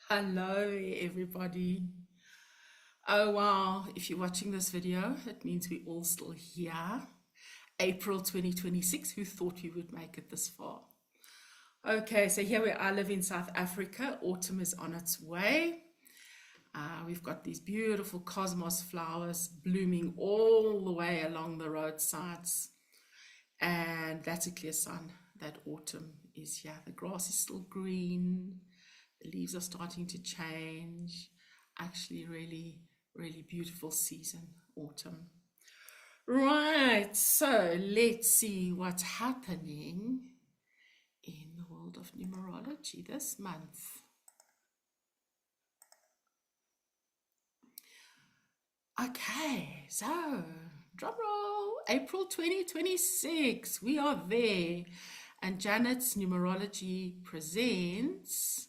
Hello, everybody. Oh, wow. If you're watching this video, it means we're all still here. April 2026. Who thought we would make it this far? Okay, so here where I live in South Africa, autumn is on its way. We've got these beautiful cosmos flowers blooming all the way along the roadsides. And that's a clear sign that autumn is here. The grass is still green. The leaves are starting to change. Actually, really beautiful season, autumn. Right, so let's see what's happening in the world of numerology this month. Okay, so drum roll, April 2026, we are there. And Janet's Numerology presents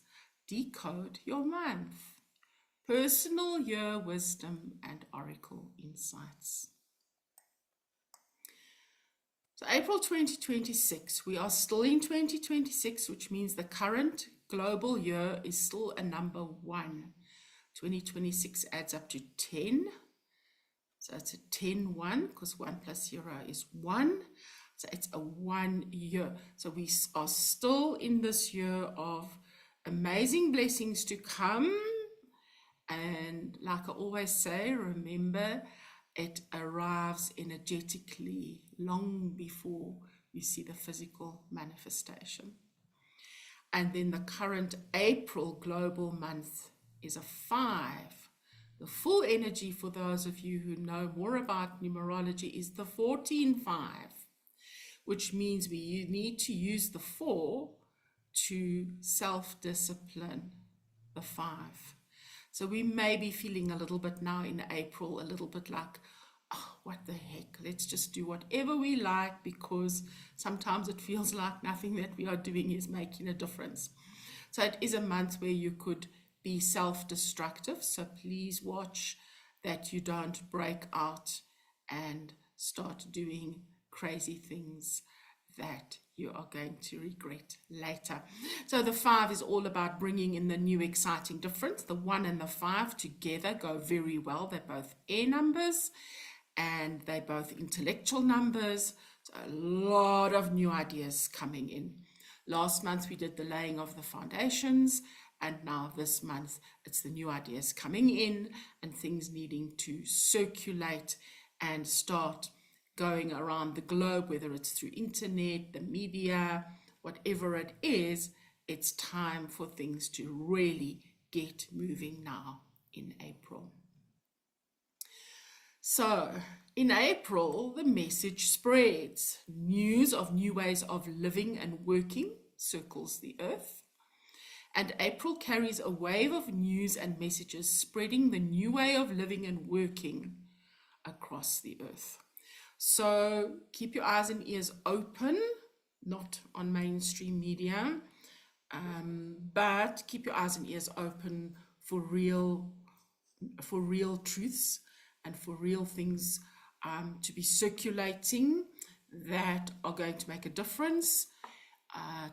Decode Your Month, Personal Year Wisdom and Oracle Insights. So April 2026, we are still in 2026, which means the current global year is still a number 1. 2026 adds up to 10. So it's a 10-1 because 1 plus 0 is 1. So it's a 1 year. So we are still in this year of amazing blessings to come. And like I always say, remember, it arrives energetically long before you see the physical manifestation. And then the current April global month is a 5. The full energy, for those of you who know more about numerology, is the 14-5, which means we need to use the 4 to self-discipline the 5. So we may be feeling a little bit now in April, a little bit like, oh, what the heck, let's just do whatever we like, because sometimes it feels like nothing that we are doing is making a difference. So it is a month where you could be self-destructive, so please watch that you don't break out and start doing crazy things that you are going to regret later. So the 5 is all about bringing in the new exciting difference. The 1 and the 5 together go very well. They're both air numbers and they're both intellectual numbers. So a lot of new ideas coming in. Last month we did the laying of the foundations, and now this month it's the new ideas coming in and things needing to circulate and start going around the globe, whether it's through internet, the media, whatever it is. It's time for things to really get moving now in April. So in April, the message spreads. News of new ways of living and working circles the earth. And April carries a wave of news and messages spreading the new way of living and working across the earth. So keep your eyes and ears open, not on mainstream media, but keep your eyes and ears open for real truths and for real things to be circulating that are going to make a difference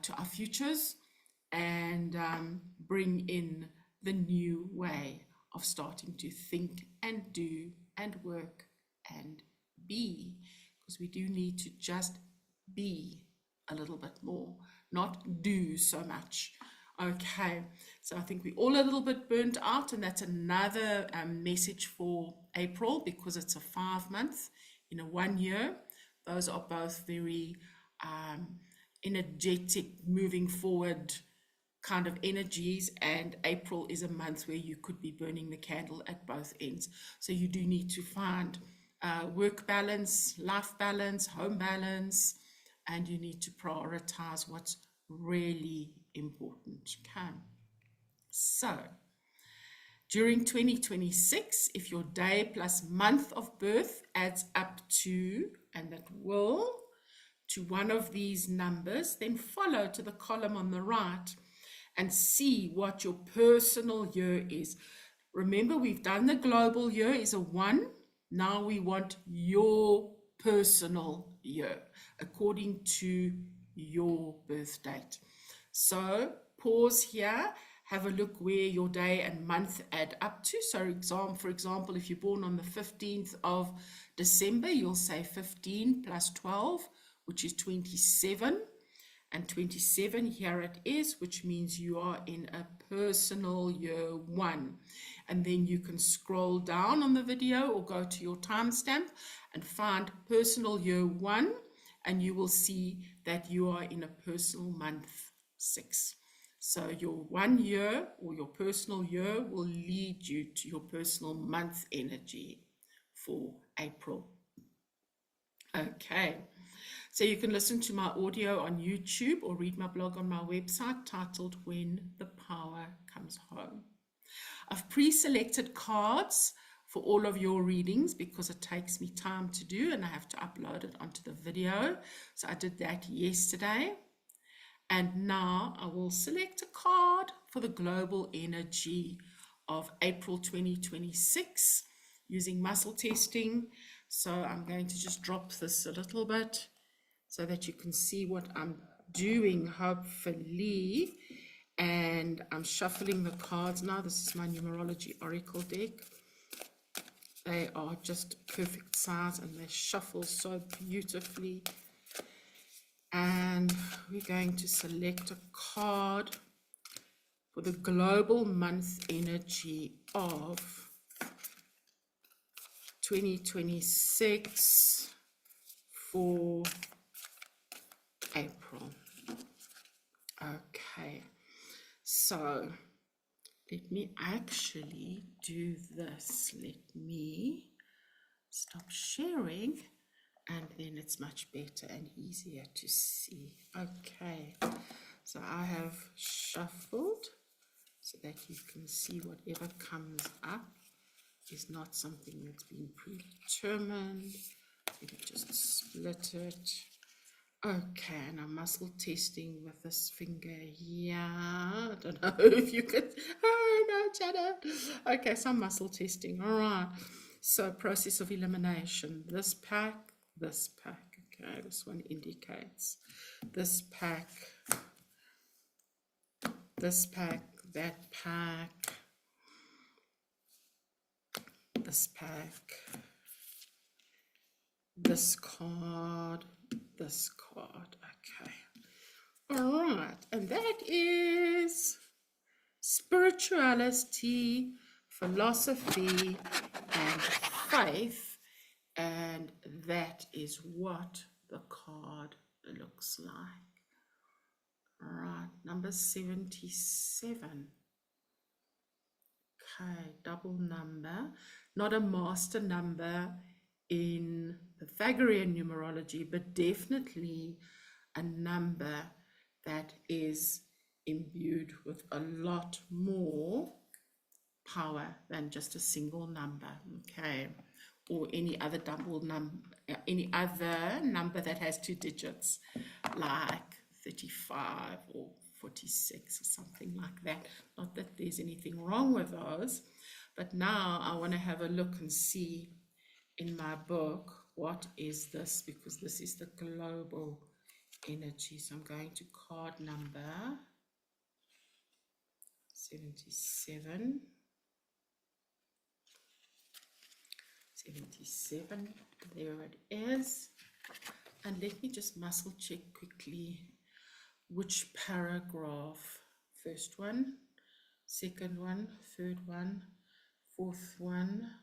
to our futures and bring in the new way of starting to think and do and work and be, because we do need to just be a little bit more, not do so much. Okay, so I think we're all a little bit burnt out, and that's another message for April, because it's a 5 month in a 1 year. Those are both very energetic, moving forward kind of energies, and April is a month where you could be burning the candle at both ends. So you do need to find work balance, life balance, home balance, and you need to prioritize what's really important. Okay. So during 2026, if your day plus month of birth adds up to, and that will, to one of these numbers, then follow to the column on the right and see what your personal year is. Remember, we've done the global year is a 1. Now we want your personal year according to your birth date. So pause here have a look where your day and month add up to. So for example, if you're born on the 15th of December, you'll say 15 plus 12, which is 27. And 27, here it is, which means you are in a personal year 1. And then you can scroll down on the video or go to your timestamp and find personal year 1, and you will see that you are in a personal month 6. So your 1 year or your personal year will lead you to your personal month energy for April. Okay, so you can listen to my audio on YouTube or read my blog on my website titled When the Power Comes Home. I've pre-selected cards for all of your readings because it takes me time to do and I have to upload it onto the video. So I did that yesterday. And now I will select a card for the global energy of April 2026 using muscle testing. So I'm going to just drop this a little bit so that you can see what I'm doing, hopefully. And I'm shuffling the cards now. This is my Numerology Oracle deck. They are just perfect size and they shuffle so beautifully. And we're going to select a card for the global month energy of 2026 for April. Okay, so let me actually do this. Let me stop sharing. And then it's much better and easier to see. Okay, so I have shuffled so that you can see whatever comes up is not something that's been predetermined. Let me just split it. Okay, and I'm muscle testing with this finger here. I don't know if you could. Oh no, Janet. Okay, so I'm muscle testing. All right. So process of elimination. This pack. This pack, okay, this one indicates this pack, that pack, this pack, this card, okay. All right, and that is spirituality, philosophy, and faith. And that is what the card looks like. All right, number 77. Okay, double number, not a master number in Pythagorean numerology, but definitely a number that is imbued with a lot more power than just a single number. Okay. Or any other number that has 2 digits, like 35 or 46 or something like that. Not that there's anything wrong with those, but now I want to have a look and see in my book what is this, because this is the global energy. So I'm going to card number 77. 77, there it is. And let me just muscle check quickly which paragraph. First one, second one, third one, fourth one,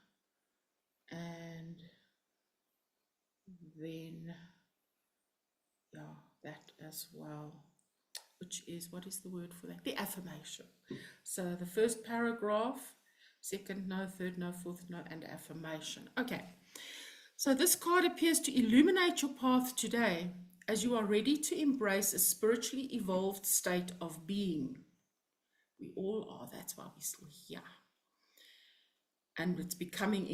and then, yeah, that as well, which is, what is the word for that? The affirmation. So the first paragraph, second no, third no, fourth no, and affirmation. Okay, so this card appears to illuminate your path today as you are ready to embrace a spiritually evolved state of being. We all are, that's why we're still here. And it's becoming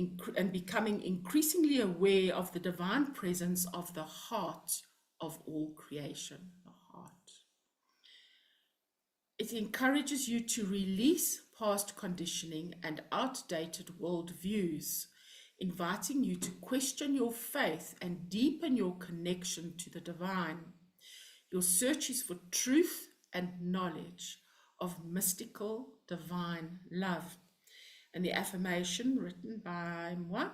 increasingly aware of the divine presence of the heart of all creation, the heart. It encourages you to release past conditioning and outdated worldviews, inviting you to question your faith and deepen your connection to the divine. Your search is for truth and knowledge of mystical divine love. And the affirmation written by moi: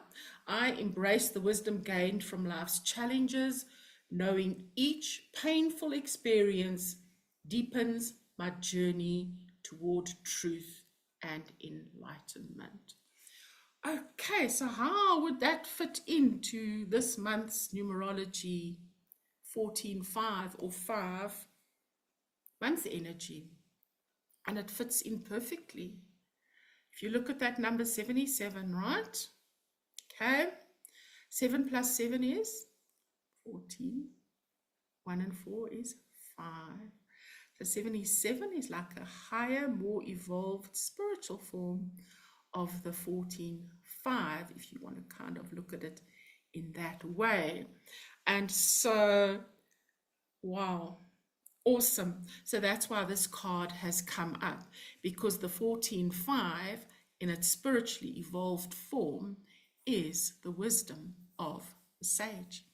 I embrace the wisdom gained from life's challenges, knowing each painful experience deepens my journey toward truth and enlightenment. Okay, so how would that fit into this month's numerology 14-5 or 5 month energy? And it fits in perfectly. If you look at that number 77, right? Okay, 7 plus 7 is 14. 1 and 4 is 5. So 77 is like a higher, more evolved spiritual form of the 14-5, if you want to kind of look at it in that way. And so, wow, awesome. So that's why this card has come up, because the 14-5 in its spiritually evolved form is the wisdom of the sage.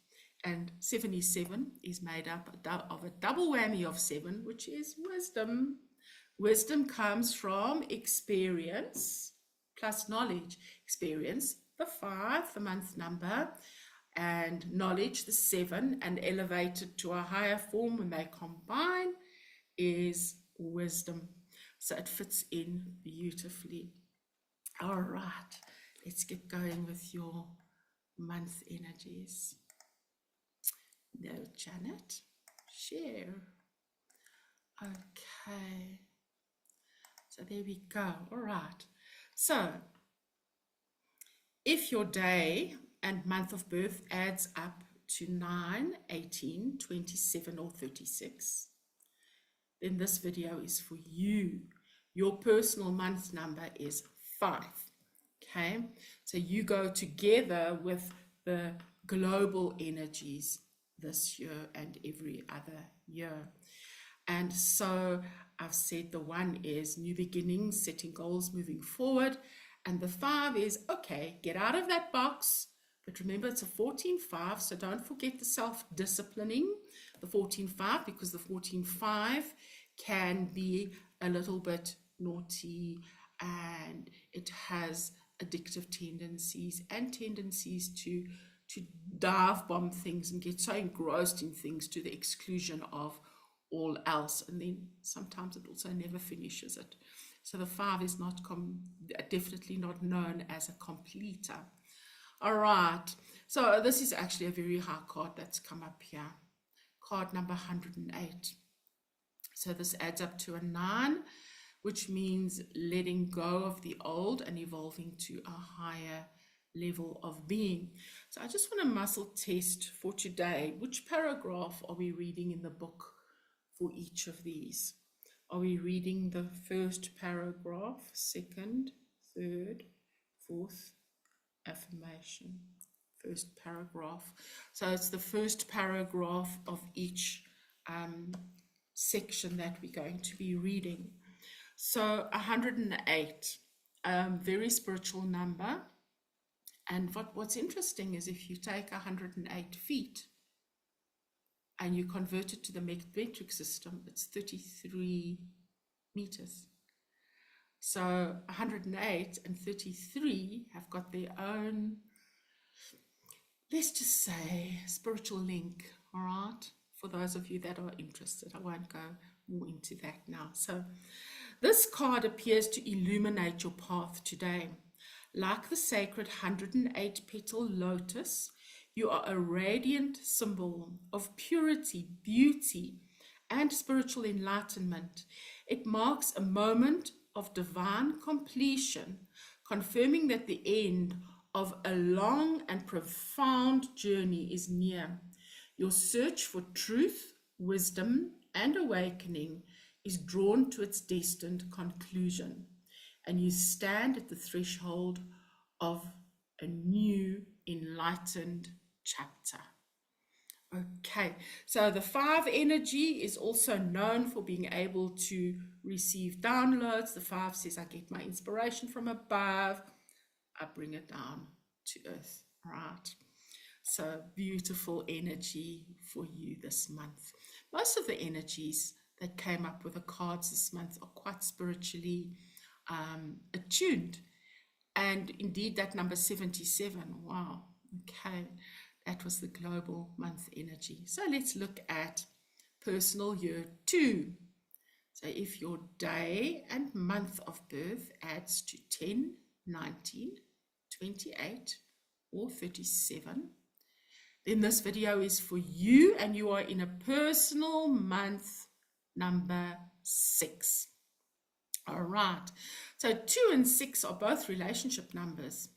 And 77 is made up of a double whammy of 7, which is wisdom. Wisdom comes from experience plus knowledge. Experience, the 5, the month number, and knowledge, the 7, and elevated to a higher form when they combine is wisdom. So it fits in beautifully. All right, let's get going with your month energies. No, Janet, share. Okay, so there we go. All right, so if your day and month of birth adds up to 9, 18, 27, or 36, then this video is for you. Your personal month number is 5. Okay, so you go together with the global energies this year and every other year. And so I've said the 1 is new beginnings, setting goals, moving forward. And the 5 is, okay, get out of that box. But remember, it's a 14-5, so don't forget the self-disciplining, the 14-5, because the 14-5 can be a little bit naughty, and it has addictive tendencies and tendencies to dive bomb things and get so engrossed in things to the exclusion of all else. And then sometimes it also never finishes it. So the 5 is not definitely not known as a completer. All right, so this is actually a very high card that's come up here. Card number 108. So this adds up to a 9, which means letting go of the old and evolving to a higher level of being. So I just want to muscle test for today. Which paragraph are we reading in the book for each of these? Are we reading the first paragraph, second, third, fourth? Affirmation, first paragraph. So it's the first paragraph of each section that we're going to be reading. So 108, very spiritual number. And what's interesting is if you take 108 feet and you convert it to the metric system, it's 33 meters. So 108 and 33 have got their own, let's just say, spiritual link, all right? For those of you that are interested, I won't go more into that now. So this card appears to illuminate your path today. Like the sacred 108-petal lotus, you are a radiant symbol of purity, beauty, and spiritual enlightenment. It marks a moment of divine completion, confirming that the end of a long and profound journey is near. Your search for truth, wisdom, and awakening is drawn to its destined conclusion, and you stand at the threshold of a new enlightened chapter. Okay, so the 5 energy is also known for being able to receive downloads. The 5 says, I get my inspiration from above, I bring it down to earth, right? So beautiful energy for you this month. Most of the energies that came up with the cards this month are quite spiritually attuned. And indeed, that number 77, wow, okay, that was the global month energy. So let's look at personal year 2. So if your day and month of birth adds to 10, 19, 28, or 37, then this video is for you, and you are in a personal month number 6. All right. So 2 and 6 are both relationship numbers.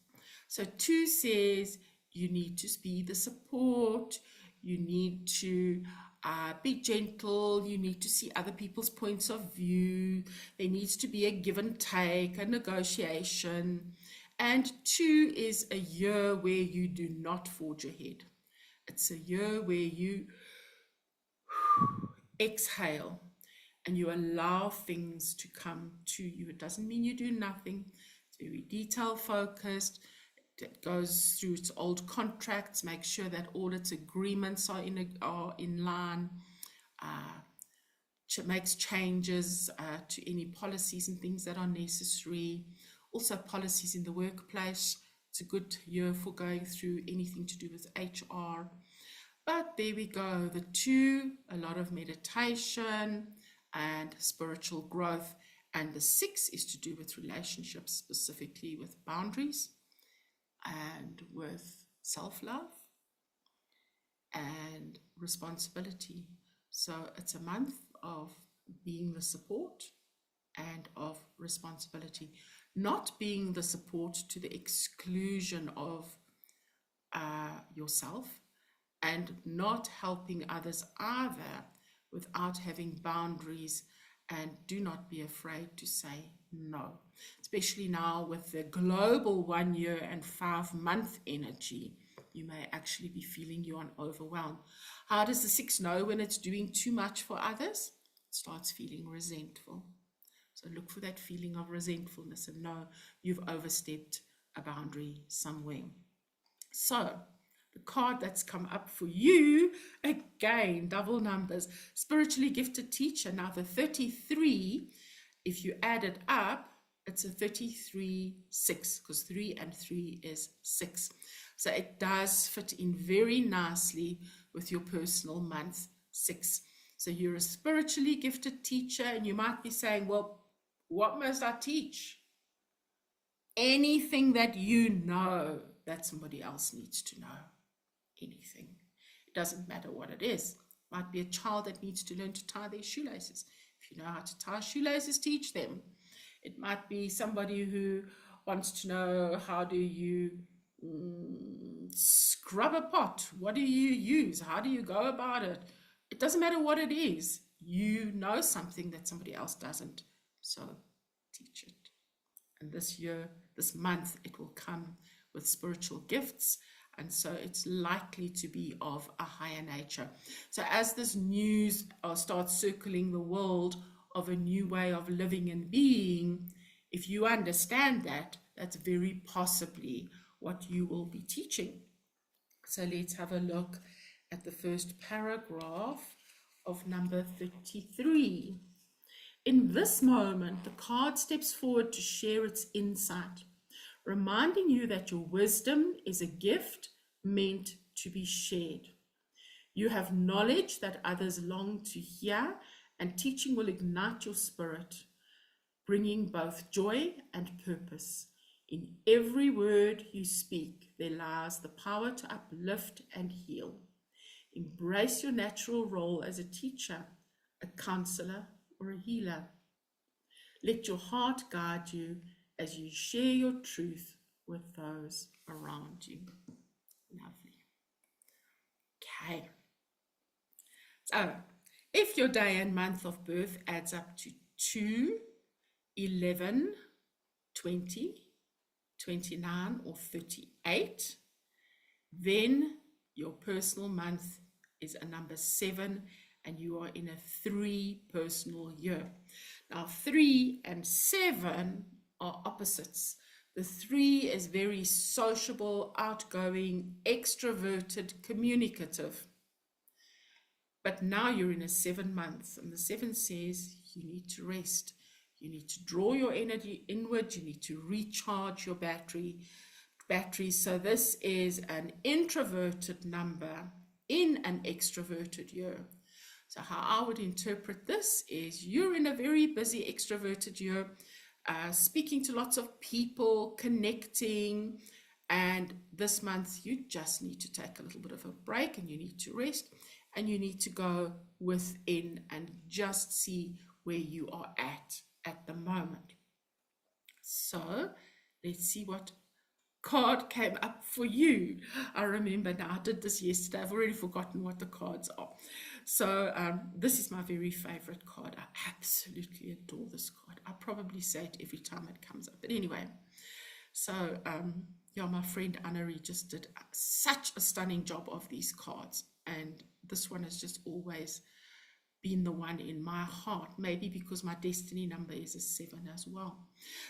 So 2 says you need to be the support, you need to be gentle, you need to see other people's points of view, there needs to be a give and take, a negotiation. And 2 is a year where you do not forge ahead. It's a year where you exhale and you allow things to come to you. It doesn't mean you do nothing. It's very detail focused. It goes through its old contracts, make sure that all its agreements are in line, makes changes to any policies and things that are necessary. Also policies in the workplace. It's a good year for going through anything to do with HR. But there we go, the 2, a lot of meditation and spiritual growth. And the 6 is to do with relationships, specifically with boundaries and with self-love and responsibility. So it's a month of being the support and of responsibility, not being the support to the exclusion of yourself, and not helping others either without having boundaries. And do not be afraid to say no, especially now with the global 1 year and 5 month energy. You may actually be feeling you're overwhelmed. How does the 6 know when it's doing too much for others? It starts feeling resentful. So look for that feeling of resentfulness and know you've overstepped a boundary somewhere. So the card that's come up for you, again, double numbers, spiritually gifted teacher. Now the 33, if you add it up, it's a 33, 6, because 3 and 3 is 6. So it does fit in very nicely with your personal month 6. So you're a spiritually gifted teacher, and you might be saying, well, what must I teach? Anything that you know that somebody else needs to know. Anything. It doesn't matter what it is. It might be a child that needs to learn to tie their shoelaces. If you know how to tie shoelaces, teach them. It might be somebody who wants to know, how do you scrub a pot? What do you use? How do you go about it? It doesn't matter what it is. You know something that somebody else doesn't. So teach it. And this year, this month, it will come with spiritual gifts. And so it's likely to be of a higher nature. So as this news starts circling the world of a new way of living and being, if you understand that, that's very possibly what you will be teaching. So let's have a look at the first paragraph of number 33. In this moment, the card steps forward to share its insight, reminding you that your wisdom is a gift meant to be shared. You have knowledge that others long to hear, and teaching will ignite your spirit, bringing both joy and purpose. In every word you speak, there lies the power to uplift and heal. Embrace your natural role as a teacher, a counselor, or a healer. Let your heart guide you as you share your truth with those around you. Lovely. Okay. So, if your day and month of birth adds up to 2, 11, 20, 29, or 38, then your personal month is a number 7, and you are in a 3 personal year. Now, 3 and 7 are opposites. The 3 is very sociable, outgoing, extroverted, communicative. But now you're in a 7 month, and the 7 says you need to rest. You need to draw your energy inward. You need to recharge your batteries. So this is an introverted number in an extroverted year. So how I would interpret this is you're in a very busy extroverted year, speaking to lots of people, connecting, and this month you just need to take a little bit of a break, and you need to rest, and you need to go within and just see where you are at the moment. So let's see what card came up for you. I remember now, I did this yesterday. I've already forgotten what the cards are. So this is my very favorite card. I absolutely adore this card. I probably say it every time it comes up. But anyway, so yeah, my friend Anna-Marie just did such a stunning job of these cards. And this one has just always been the one in my heart, maybe because my destiny number is a 7 as well.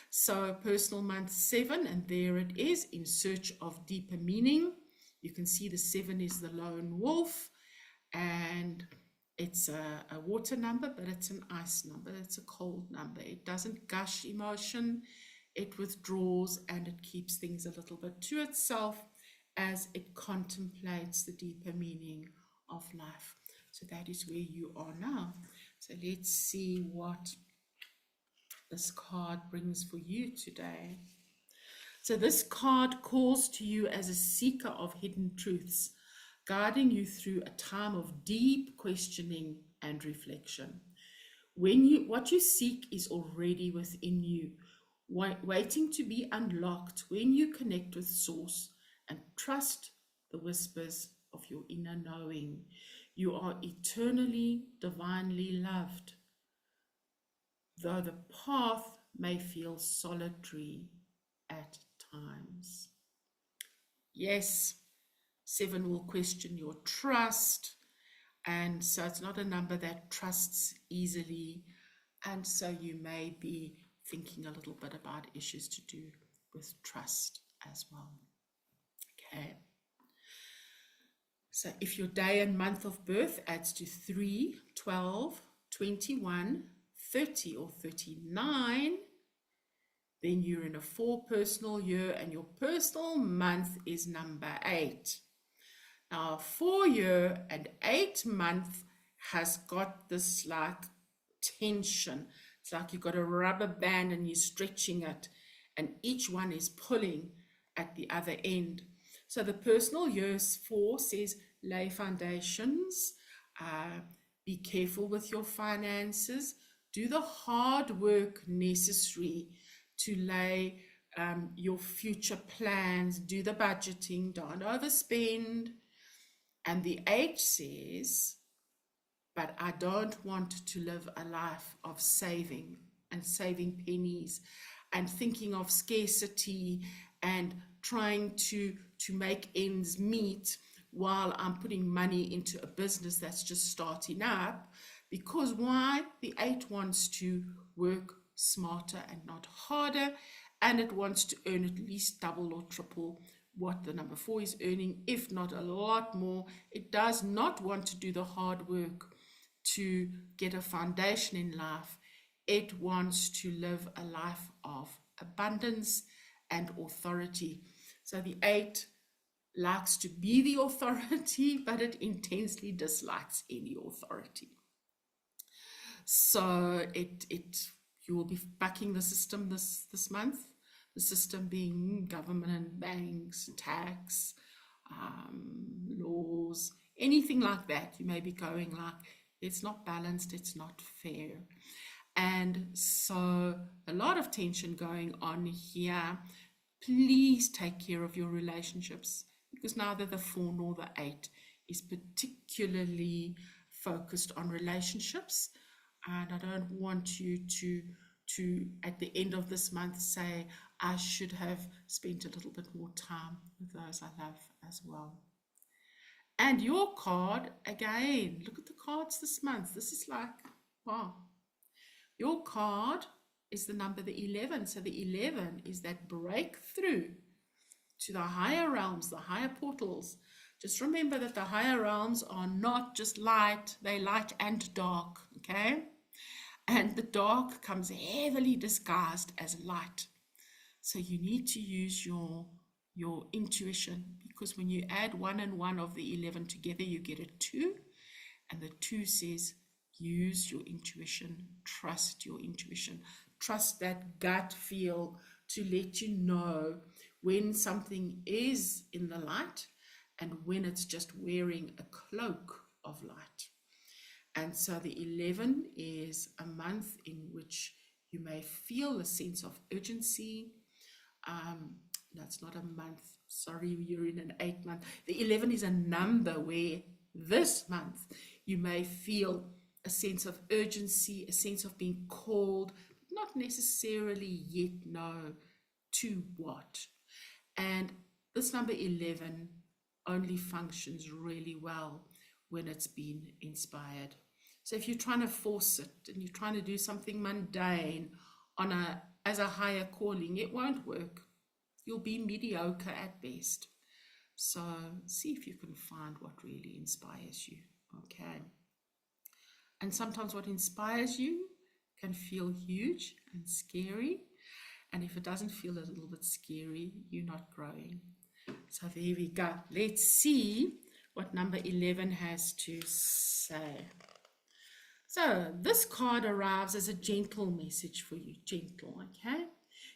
So personal month 7, and there it is, in search of deeper meaning. You can see the 7 is the lone wolf, and it's a water number, but it's an ice number. It's a cold number. It doesn't gush emotion. It withdraws, and it keeps things a little bit to itself as it contemplates the deeper meaning of life. So that is where you are now. So let's see what this card brings for you today. So this card calls to you as a seeker of hidden truths, guiding you through a time of deep questioning and reflection. What you seek is already within you, waiting to be unlocked when you connect with Source and trust the whispers of your inner knowing. You are eternally, divinely loved, though the path may feel solitary at times. Yes, 7 will question your trust, and so it's not a number that trusts easily, and so you may be thinking a little bit about issues to do with trust as well. Okay. So if your day and month of birth adds to 3, 12, 21, 30 or 39, then you're in a 4 personal year, and your personal month is number 8. Now, a 4 year and 8 month has got this like tension. It's like you've got a rubber band and you're stretching it, and each one is pulling at the other end. So the personal years 4 says lay foundations, be careful with your finances, do the hard work necessary to lay your future plans, do the budgeting, don't overspend. And the 8 says, but I don't want to live a life of saving and saving pennies and thinking of scarcity and trying to make ends meet while I'm putting money into a business that's just starting up. Because why? The 8 wants to work smarter and not harder, and it wants to earn at least double or triple what the number 4 is earning, if not a lot more. It does not want to do the hard work to get a foundation in life. It wants to live a life of abundance and authority. So the 8 likes to be the authority, but it intensely dislikes any authority. So you will be backing the system this month. The system being government, banks, tax, laws, anything like that. You may be going like, it's not balanced, it's not fair. And so a lot of tension going on here. Please take care of your relationships, because neither the 4 nor the 8 is particularly focused on relationships. And I don't want you to at the end of this month say, I should have spent a little bit more time with those I love as well. And your card, again, look at the cards this month. This is like, wow. Your card is the number, the 11. So the 11 is that breakthrough to the higher realms, the higher portals, Just remember that the higher realms are not just light, they're light and dark, okay? And the dark comes heavily disguised as light. So you need to use your intuition, because when you add 1 and 1 of the 11 together, you get a 2. And the 2 says, use your intuition, trust your intuition, trust that gut feel to let you know when something is in the light and when it's just wearing a cloak of light. And so the 11 is a month in which you may feel a sense of urgency. No, it's not a month. Sorry, you're in an 8 month. The 11 is a number where this month you may feel a sense of urgency, a sense of being called, not necessarily yet know to what. And this number 11 only functions really well when it's been inspired. So if you're trying to force it and you're trying to do something mundane as a higher calling, it won't work. You'll be mediocre at best. So see if you can find what really inspires you, okay? And sometimes what inspires you can feel huge and scary. And if it doesn't feel a little bit scary, you're not growing. So there we go. Let's see what number 11 has to say. So this card arrives as a gentle message for you. Gentle, okay?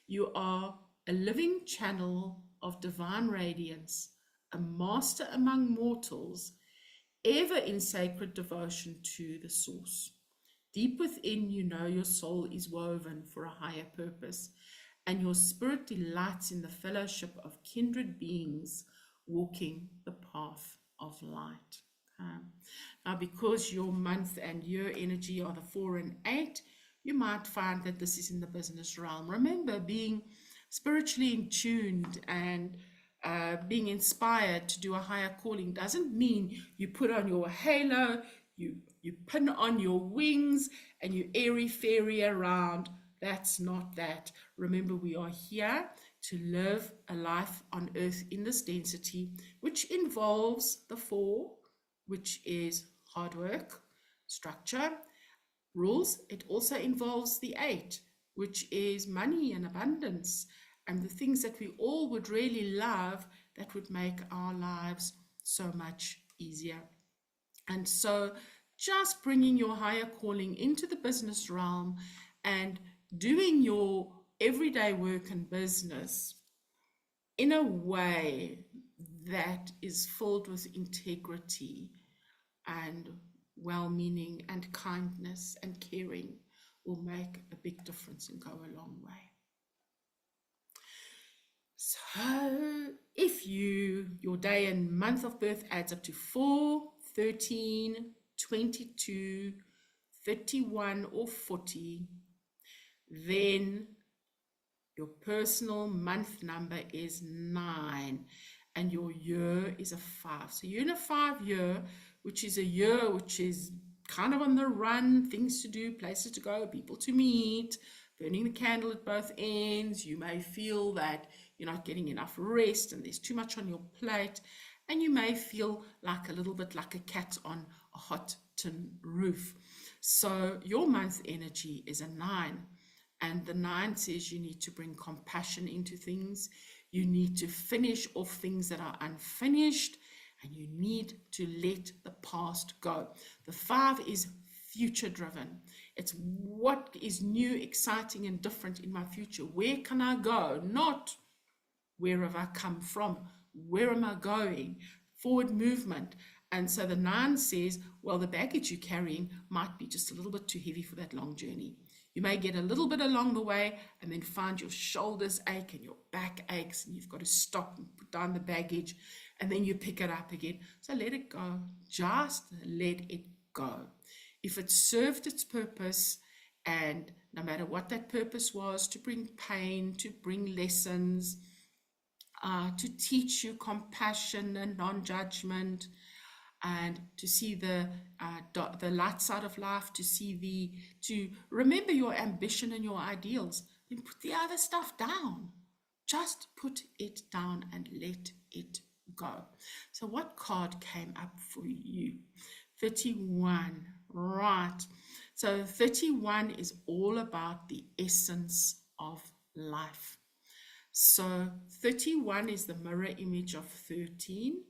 You are a living channel of divine radiance, a master among mortals, ever in sacred devotion to the source. Deep within, you know your soul is woven for a higher purpose, and your spirit delights in the fellowship of kindred beings walking the path of light. Now, because your month and year energy are the 4 and 8, you might find that this is in the business realm. Remember, being spiritually in tuned and being inspired to do a higher calling doesn't mean you put on your halo, you pin on your wings, and you airy-fairy around. That's not that. Remember, we are here to live a life on earth in this density, which involves the 4, which is hard work, structure, rules. It also involves the 8, which is money and abundance, and the things that we all would really love that would make our lives so much easier. And so just bringing your higher calling into the business realm and doing your everyday work and business in a way that is filled with integrity and well-meaning and kindness and caring will make a big difference and go a long way. So if your day and month of birth adds up to 4, 13, 22, 31 or 40, then your personal month number is 9 and your year is a 5. So you're in a 5 year, which is a year which is kind of on the run, things to do, places to go, people to meet, burning the candle at both ends. You may feel that you're not getting enough rest and there's too much on your plate, and you may feel like a little bit like a cat on a hot tin roof. So your month energy is a 9, and the 9 says you need to bring compassion into things, you need to finish off things that are unfinished, and you need to let the past go. The 5 is future driven. It's what is new, exciting, and different in my future. Where can I go? Not where have I come from? Where am I going? Forward movement. And so the 9 says, well, the baggage you're carrying might be just a little bit too heavy for that long journey. You may get a little bit along the way and then find your shoulders ache and your back aches, and you've got to stop and put down the baggage, and then you pick it up again. So let it go. Just let it go. If it served its purpose, and no matter what that purpose was, to bring pain, to bring lessons, to teach you compassion and non-judgment, and to see the light side of life, to remember your ambition and your ideals, then put the other stuff down. Just put it down and let it go. So what card came up for you? 31, right. So 31 is all about the essence of life. So 31 is the mirror image of 13.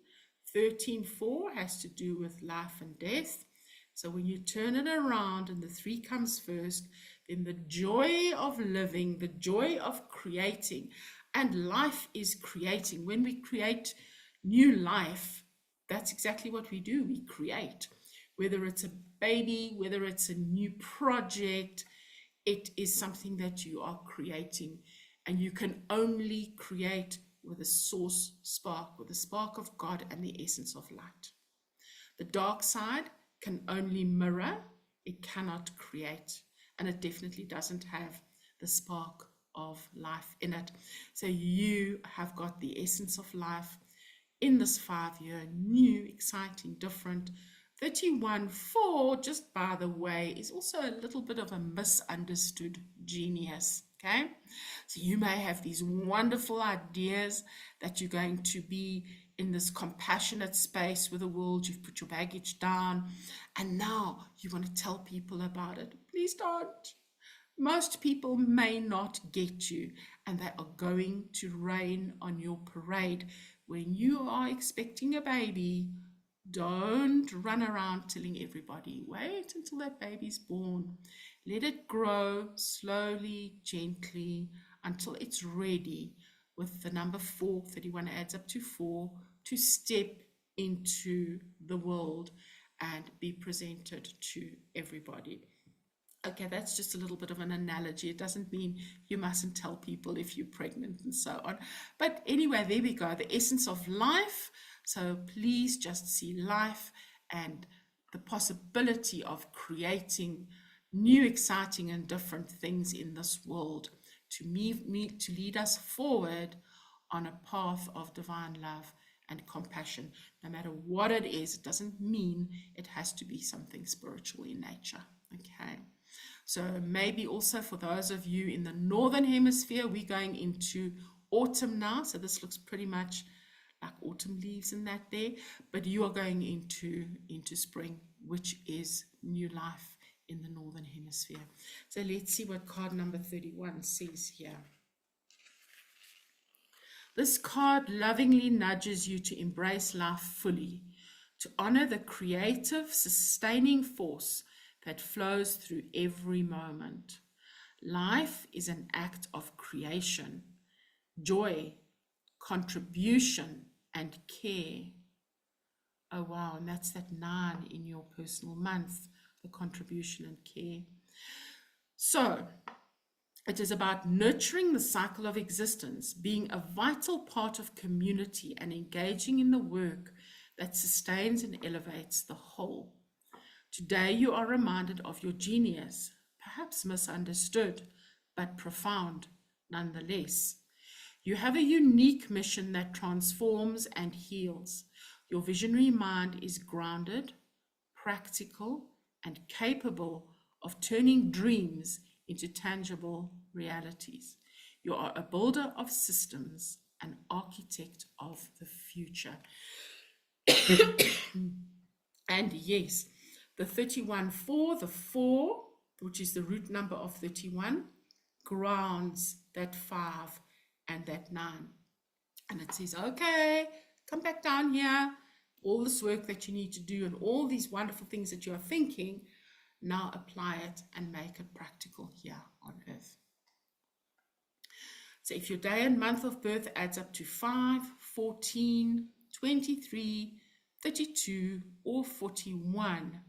13:4 has to do with life and death. So when you turn it around and the 3 comes first, then the joy of living, the joy of creating, and life is creating. When we create new life, that's exactly what we do. We create. Whether it's a baby, whether it's a new project, it is something that you are creating. And you can only create with a source spark, with the spark of God and the essence of light. The dark side can only mirror, it cannot create, and it definitely doesn't have the spark of life in it. So you have got the essence of life in this 5-year, new, exciting, different. 31:4, just by the way, is also a little bit of a misunderstood genius. Okay, so you may have these wonderful ideas that you're going to be in this compassionate space with the world. You've put your baggage down and now you want to tell people about it. Please don't. Most people may not get you, and they are going to rain on your parade. When you are expecting a baby, don't run around telling everybody. Wait until that baby's born. Let it grow slowly, gently, until it's ready with the number 4. 31 adds up to 4, to step into the world and be presented to everybody. Okay, that's just a little bit of an analogy. It doesn't mean you mustn't tell people if you're pregnant and so on. But anyway, there we go. The essence of life. So please just see life and the possibility of creating new, exciting, and different things in this world to lead us forward on a path of divine love and compassion. No matter what it is, it doesn't mean it has to be something spiritual in nature. Okay. So maybe also for those of you in the northern hemisphere, we're going into autumn now. So this looks pretty much like autumn leaves and that there, but you are going into spring, which is new life in the northern hemisphere. So let's see what card number 31 says here. This card lovingly nudges you to embrace life fully, to honor the creative, sustaining force that flows through every moment. Life is an act of creation, joy, contribution, and care. Oh wow, and that's that 9 in your personal month, the contribution and care. So it is about nurturing the cycle of existence, being a vital part of community and engaging in the work that sustains and elevates the whole. Today you are reminded of your genius, perhaps misunderstood, but profound nonetheless. You have a unique mission that transforms and heals. Your visionary mind is grounded, practical, and capable of turning dreams into tangible realities. You are a builder of systems, an architect of the future. And yes, the 31:4, the 4, which is the root number of 31, grounds that 5 and that 9. And it says, okay, come back down here. All this work that you need to do and all these wonderful things that you are thinking, now apply it and make it practical here on earth. So if your day and month of birth adds up to 5, 14, 23, 32, or 41,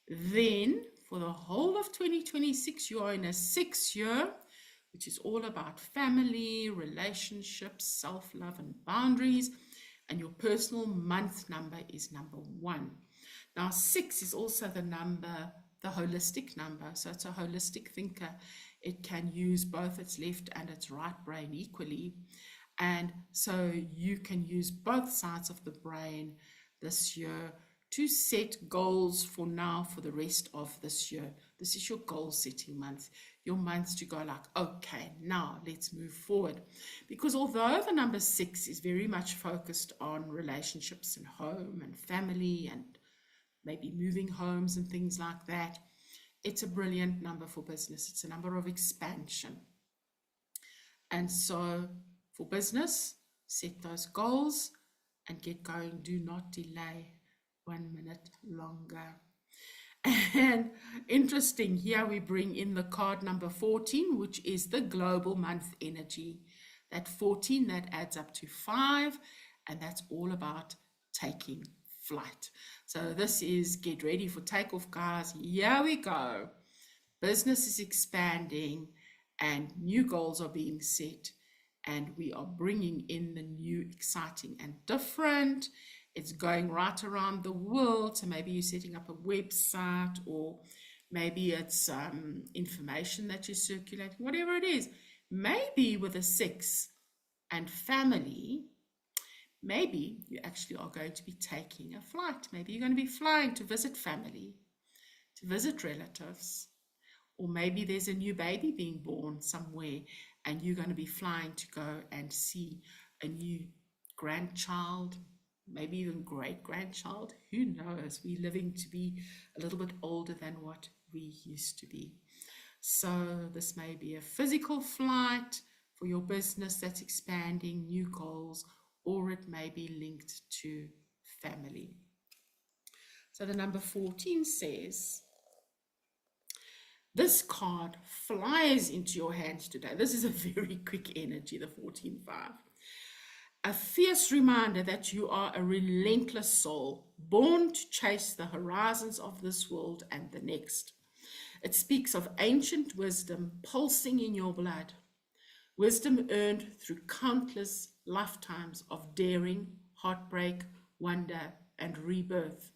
then for the whole of 2026, you are in a 6-year, which is all about family, relationships, self-love, and boundaries. And your personal month number is number 1. Now, 6 is also the number, the holistic number. So it's a holistic thinker. It can use both its left and its right brain equally. And so you can use both sides of the brain this year to set goals for now, for the rest of this year, This is your goal setting month, your month to go like, okay, now let's move forward. Because although the number 6 is very much focused on relationships and home and family and maybe moving homes and things like that, it's a brilliant number for business. It's a number of expansion. And so for business, set those goals and get going. Do not delay 1 minute longer. And interesting, here we bring in the card number 14, which is the global month energy. That 14, that adds up to 5, and that's all about taking flight. So this is get ready for takeoff, guys. Here we go. Business is expanding and new goals are being set, and we are bringing in the new, exciting and different. It's going right around the world. So maybe you're setting up a website, or maybe it's information that you're circulating, whatever it is. Maybe with a 6 and family, maybe you actually are going to be taking a flight. Maybe you're going to be flying to visit family, to visit relatives, or maybe there's a new baby being born somewhere and you're going to be flying to go and see a new grandchild, maybe even great-grandchild. Who knows? We're living to be a little bit older than what we used to be. So this may be a physical flight for your business that's expanding, new goals, or it may be linked to family. So the number 14 says, this card flies into your hands today. This is a very quick energy, the 14-5. A fierce reminder that you are a relentless soul, born to chase the horizons of this world and the next. It speaks of ancient wisdom pulsing in your blood, wisdom earned through countless lifetimes of daring, heartbreak, wonder, and rebirth.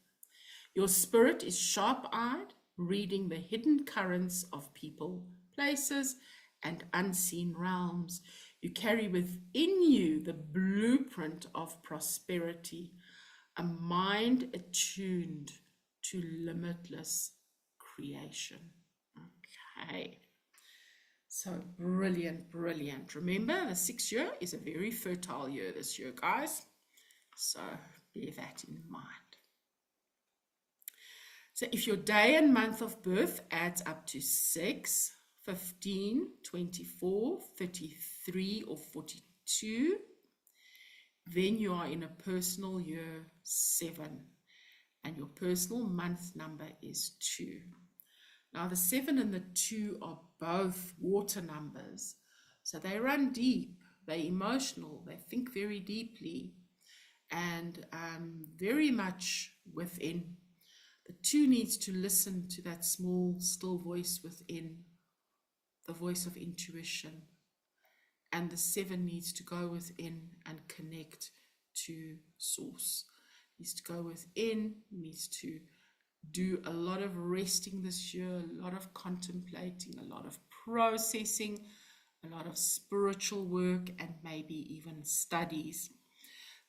Your spirit is sharp-eyed, reading the hidden currents of people, places, and unseen realms. You carry within you the blueprint of prosperity, a mind attuned to limitless creation. Okay, so brilliant, brilliant. Remember, the 6th year is a very fertile year this year, guys. So bear that in mind. So if your day and month of birth adds up to 6, 15, 24, 33, or 42, then you are in a personal year 7, and your personal month number is 2. Now the 7 and the 2 are both water numbers, so they run deep, they're emotional, they think very deeply, and very much within. The 2 needs to listen to that small, still voice within, the voice of intuition. And the 7 needs to go within and connect to source. Needs to go within, needs to do a lot of resting this year, a lot of contemplating, a lot of processing, a lot of spiritual work, and maybe even studies.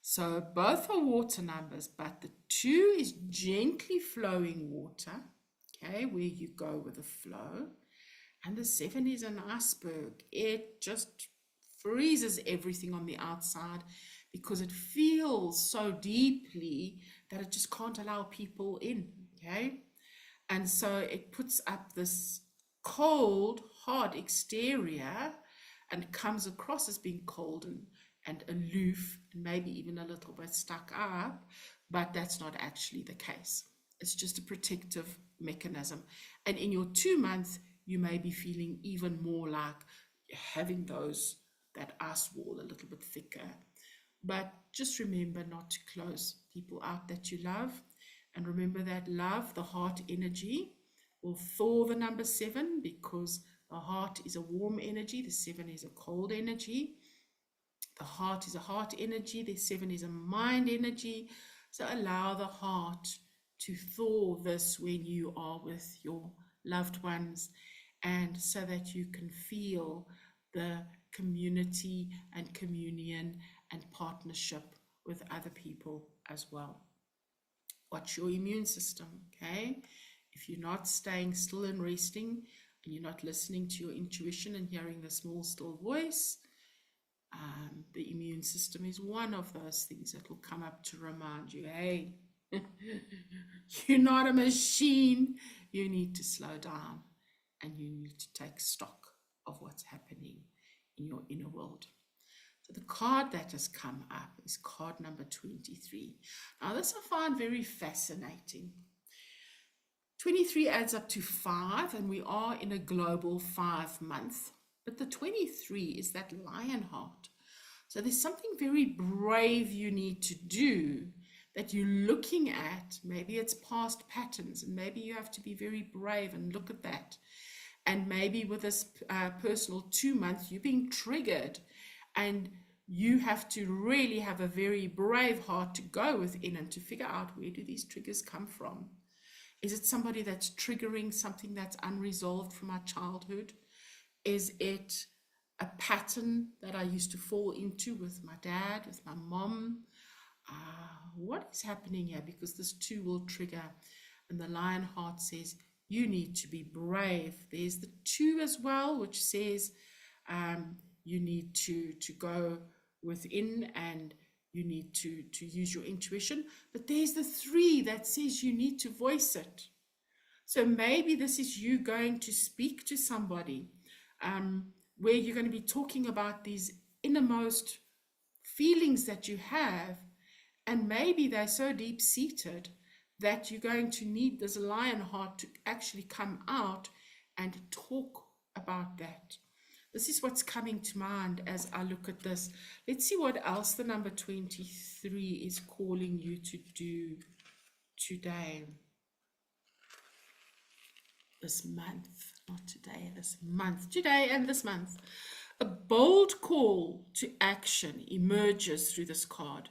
So both are water numbers, but the 2 is gently flowing water, okay, where you go with the flow. And the 7 is an iceberg. It just freezes everything on the outside because it feels so deeply that it just can't allow people in, okay? And so it puts up this cold, hard exterior and comes across as being cold and aloof, and maybe even a little bit stuck up, but that's not actually the case. It's just a protective mechanism. And in your 2 month, you may be feeling even more like having that ice wall a little bit thicker. But just remember not to close people out that you love. And remember that love, the heart energy, will thaw the number 7, because the heart is a warm energy, the 7 is a cold energy. The heart is a heart energy, the 7 is a mind energy. So allow the heart to thaw this when you are with your loved ones, and so that you can feel the community and communion and partnership with other people as well. Watch your immune system, okay? if you're not staying still and resting, and you're not listening to your intuition and hearing the small, still voice, the immune system is one of those things that will come up to remind you, hey, you're not a machine. You need to slow down and you need to take stock of what's happening in your inner world. So the card that has come up is card number 23. Now this I find very fascinating. 23 adds up to 5, and we are in a global 5 month. But the 23 is that lion heart. So there's something very brave you need to do that you're looking at. Maybe it's past patterns, and maybe you have to be very brave and look at that. And maybe with this personal 2 month, you're being triggered, and you have to really have a very brave heart to go within and to figure out, where do these triggers come from? Is it somebody that's triggering something that's unresolved from our childhood? Is it a pattern that I used to fall into with my dad, with my mom? What is happening here? Because this too will trigger. And the lion heart says, you need to be brave. There's the 2 as well, which says you need to go within and you need to use your intuition. But there's the 3 that says you need to voice it. So maybe this is you going to speak to somebody where you're going to be talking about these innermost feelings that you have, and maybe they're so deep-seated that you're going to need this lion heart to actually come out and talk about that. This is what's coming to mind as I look at this. Let's see what else the number 23 is calling you to do today. This month, not today, this month. Today and this month. A bold call to action emerges through this card,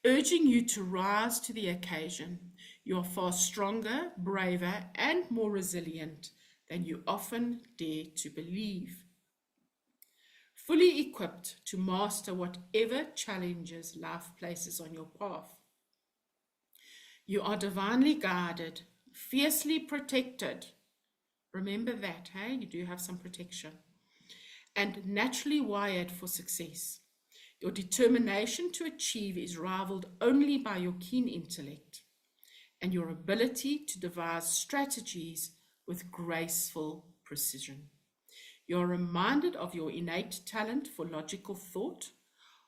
urging you to rise to the occasion. You are far stronger, braver, and more resilient than you often dare to believe. Fully equipped to master whatever challenges life places on your path. You are divinely guided, fiercely protected. Remember that, hey? You do have some protection. And naturally wired for success. Your determination to achieve is rivaled only by your keen intellect and your ability to devise strategies with graceful precision. You are reminded of your innate talent for logical thought,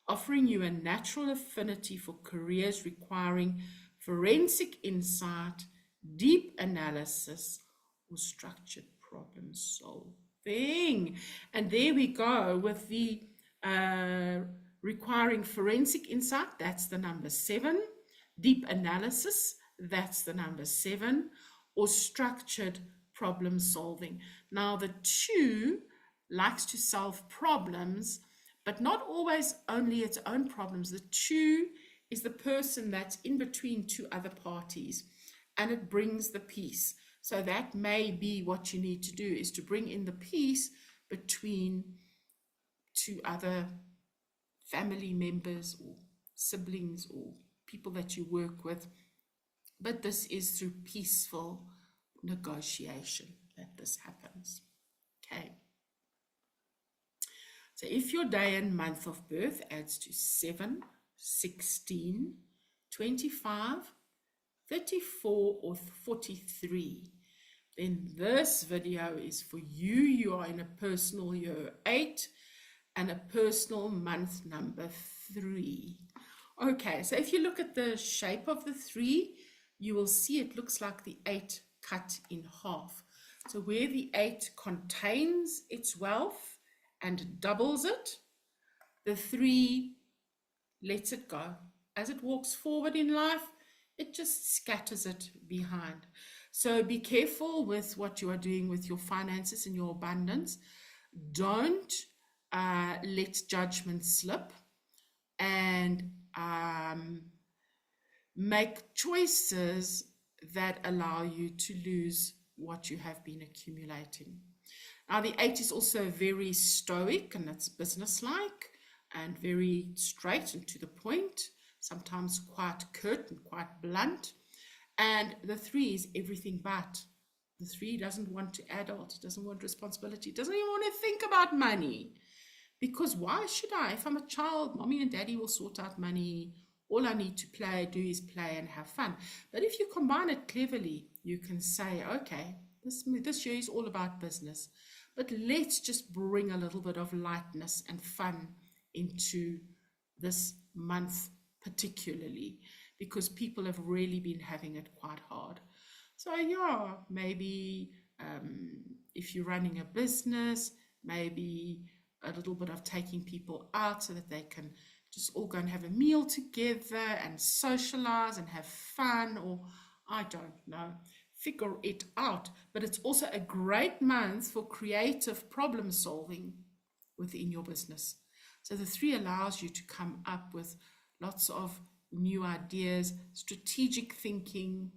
offering you a natural affinity for careers requiring forensic insight, deep analysis, or structured problem solving. And there we go with the requiring forensic insight, that's the number 7. Deep analysis, that's the number 7. Or structured problem solving. Now the 2 likes to solve problems, but not always only its own problems. The 2 is the person that's in between 2 other parties, and it brings the peace. So that may be what you need to do, is to bring in the peace between 2 other family members or siblings or people that you work with. But this is through peaceful negotiation that this happens. Okay. So if your day and month of birth adds to 7, 16, 25, 34 or 43, then this video is for you. You are in a personal year 8 and a personal month number 3. Okay, so if you look at the shape of the 3, you will see it looks like the 8 cut in half. So where the 8 contains its wealth and doubles it, the 3 lets it go. As it walks forward in life, it just scatters it behind. So be careful with what you are doing with your finances and your abundance. Don't let judgment slip, and make choices that allow you to lose what you have been accumulating. Now the 8 is also very stoic, and it's businesslike and very straight and to the point, sometimes quite curt and quite blunt. And the 3 is everything but. The 3 doesn't want to adult, it doesn't want responsibility, it doesn't even want to think about money. Because why should I? If I'm a child, mommy and daddy will sort out money. All I need to do is play and have fun. But if you combine it cleverly, you can say, okay, this year is all about business. But let's just bring a little bit of lightness and fun into this month particularly, because people have really been having it quite hard. So yeah, maybe if you're running a business, maybe a little bit of taking people out so that they can just all go and have a meal together and socialize and have fun, or I don't know, figure it out. But it's also a great month for creative problem solving within your business. So the 3 allows you to come up with lots of new ideas, strategic thinking,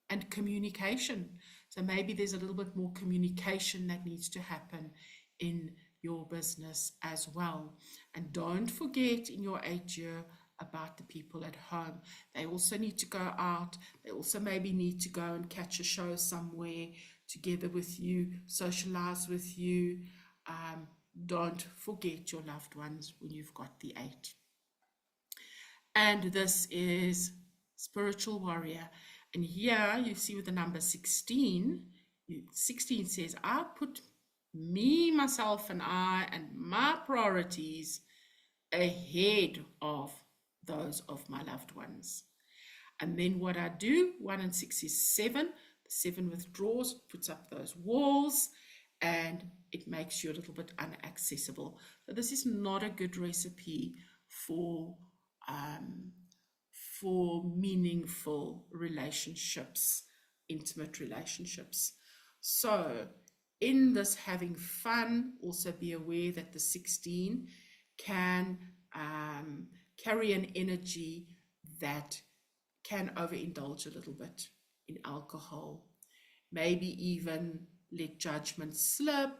and communication. So maybe there's a little bit more communication that needs to happen in your business as well. And don't forget in your 8th year about the people at home. They also need to go out. They also maybe need to go and catch a show somewhere together with you, socialize with you. Don't forget your loved ones when you've got the 8. And this is Spiritual Warrior. And here you see with the number 16, 16 says, I put me, myself, and I, and my priorities ahead of those of my loved ones. And then what I do, 1 and 6 is 7. The 7 withdraws, puts up those walls, and it makes you a little bit inaccessible. So this is not a good recipe for meaningful relationships, intimate relationships. So in this having fun, also be aware that the 16 can carry an energy that can overindulge a little bit in alcohol, maybe even let judgment slip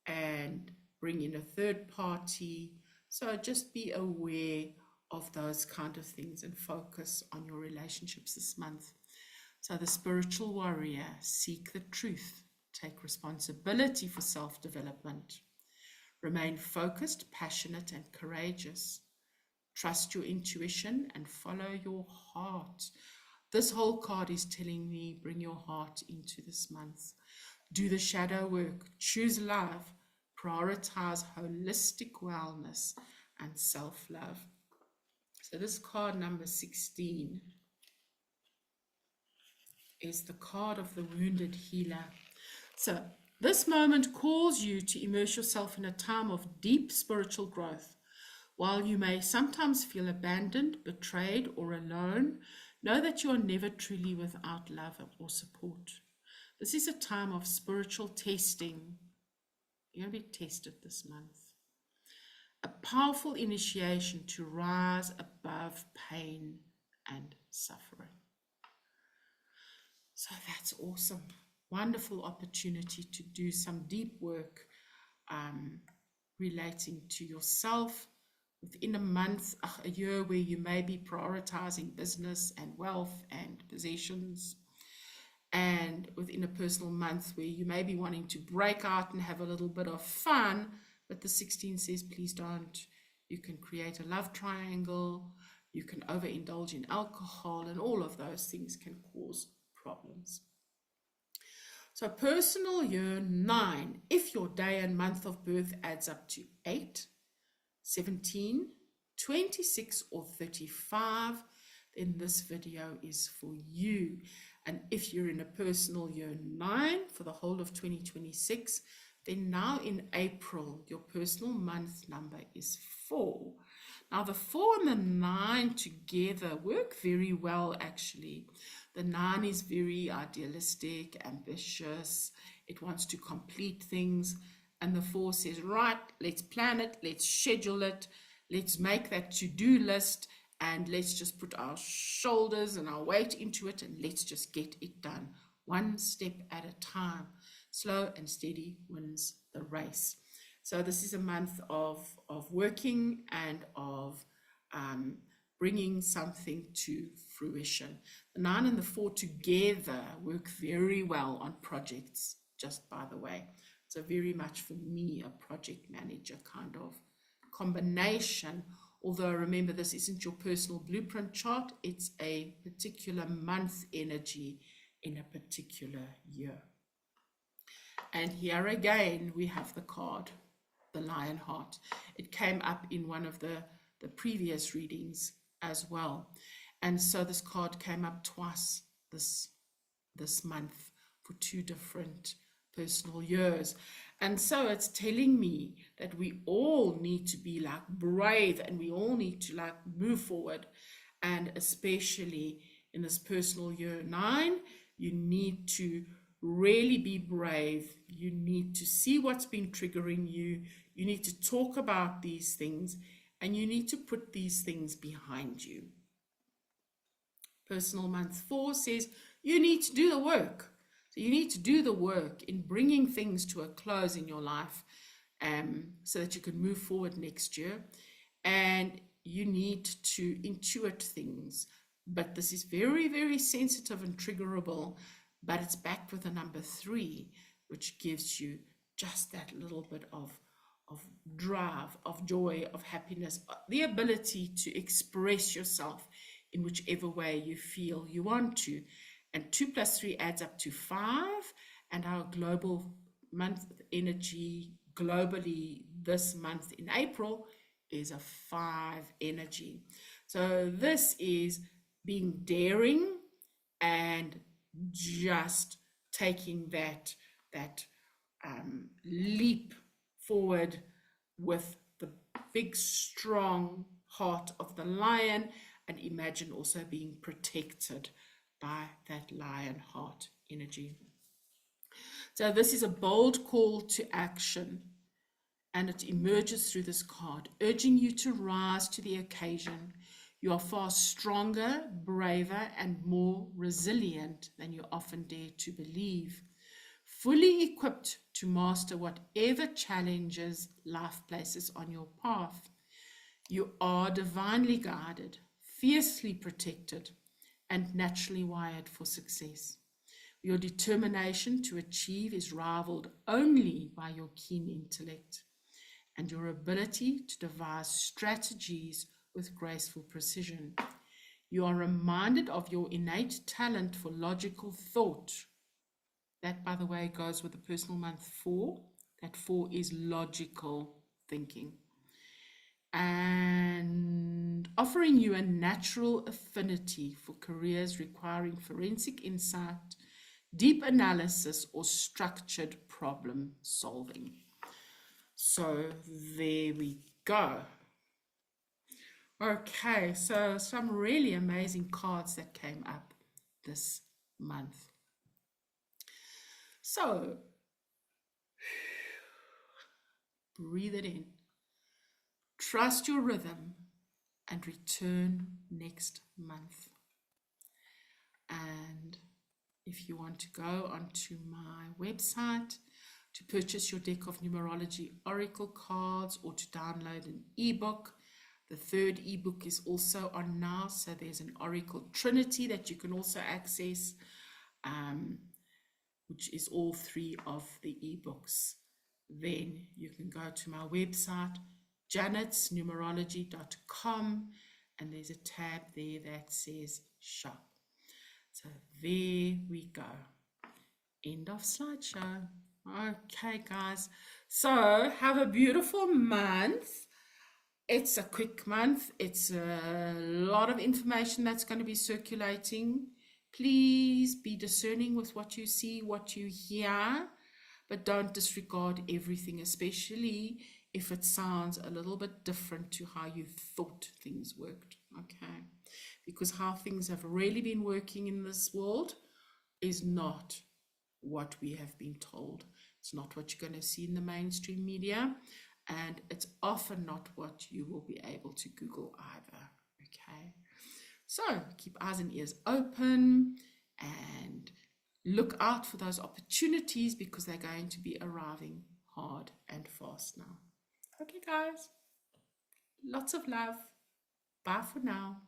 and bring in a third party. So just be aware of those kind of things and focus on your relationships this month. So the spiritual warrior, seek the truth, take responsibility for self-development, remain focused, passionate, and courageous. Trust your intuition and follow your heart. This whole card is telling me, bring your heart into this month. Do the shadow work, choose love, prioritize holistic wellness and self-love. So this card number 16 is the card of the wounded healer. So this moment calls you to immerse yourself in a time of deep spiritual growth. While you may sometimes feel abandoned, betrayed, or alone, know that you are never truly without love or support. This is a time of spiritual testing. You're going to be tested this month. A powerful initiation to rise above pain and suffering. So that's awesome. Wonderful opportunity to do some deep work relating to yourself within a month, a year where you may be prioritizing business and wealth and possessions, and within a personal month where you may be wanting to break out and have a little bit of fun, but the 16 says, please don't. You can create a love triangle, you can overindulge in alcohol, and all of those things can cause problems. So personal year 9, if your day and month of birth adds up to 8, 17, 26, or 35, then this video is for you. And if you're in a personal year 9 for the whole of 2026, then now in April, your personal month number is 4. Now the 4 and the 9 together work very well actually. The 9 is very idealistic, ambitious. It wants to complete things. And the 4 says, right, let's plan it, let's schedule it, let's make that to-do list, and let's just put our shoulders and our weight into it, and let's just get it done. One step at a time. Slow and steady wins the race. So this is a month of working and of bringing something to fruition. The 9 and the 4 together work very well on projects, just by the way. So very much for me, a project manager kind of combination. Although remember, this isn't your personal blueprint chart, it's a particular month energy in a particular year. And here again, we have the card, the lion heart. It came up in one of the previous readings as well. And so this card came up twice this month for 2 different personal years. And so it's telling me that we all need to be like brave, and we all need to like move forward. And especially in this personal year 9, you need to really be brave. You need to see what's been triggering you. You need to talk about these things, and you need to put these things behind you. Personal month 4 says you need to do the work. So you need to do the work in bringing things to a close in your life, so that you can move forward next year. And you need to intuit things. But this is very, very sensitive and triggerable. But it's backed with a number 3, which gives you just that little bit of drive, of joy, of happiness, the ability to express yourself in whichever way you feel you want to. And 2 plus 3 adds up to 5. And our global month energy globally this month in April is a 5 energy. So this is being daring and just taking that leap forward with the big strong heart of the lion, and imagine also being protected by that lion heart energy. So this is a bold call to action, and it emerges through this card, urging you to rise to the occasion. You are far stronger, braver, and more resilient than you often dare to believe, fully equipped to master whatever challenges life places on your path. You are divinely guided, fiercely protected, and naturally wired for success. Your determination to achieve is rivaled only by your keen intellect and your ability to devise strategies with graceful precision. You are reminded of your innate talent for logical thought. That, by the way, goes with the personal month 4. That 4 is logical thinking. And offering you a natural affinity for careers requiring forensic insight, deep analysis, or structured problem solving. So there we go. Okay, so some really amazing cards that came up this month. So breathe it in, trust your rhythm, and return next month. And if you want to go onto my website to purchase your deck of numerology oracle cards or to download an ebook, the 3rd ebook is also on now. So there's an Oracle Trinity that you can also access, which is all 3 of the ebooks. Then you can go to my website, janetsnumerology.com, and there's a tab there that says shop. So there we go. End of slideshow. Okay, guys. So have a beautiful month. It's a quick month. It's a lot of information that's going to be circulating. Please be discerning with what you see, what you hear, but don't disregard everything, especially if it sounds a little bit different to how you thought things worked, okay? Because how things have really been working in this world is not what we have been told. It's not what you're going to see in the mainstream media, and it's often not what you will be able to Google either, okay? So keep eyes and ears open and look out for those opportunities, because they're going to be arriving hard and fast now. Okay, guys, lots of love. Bye for now.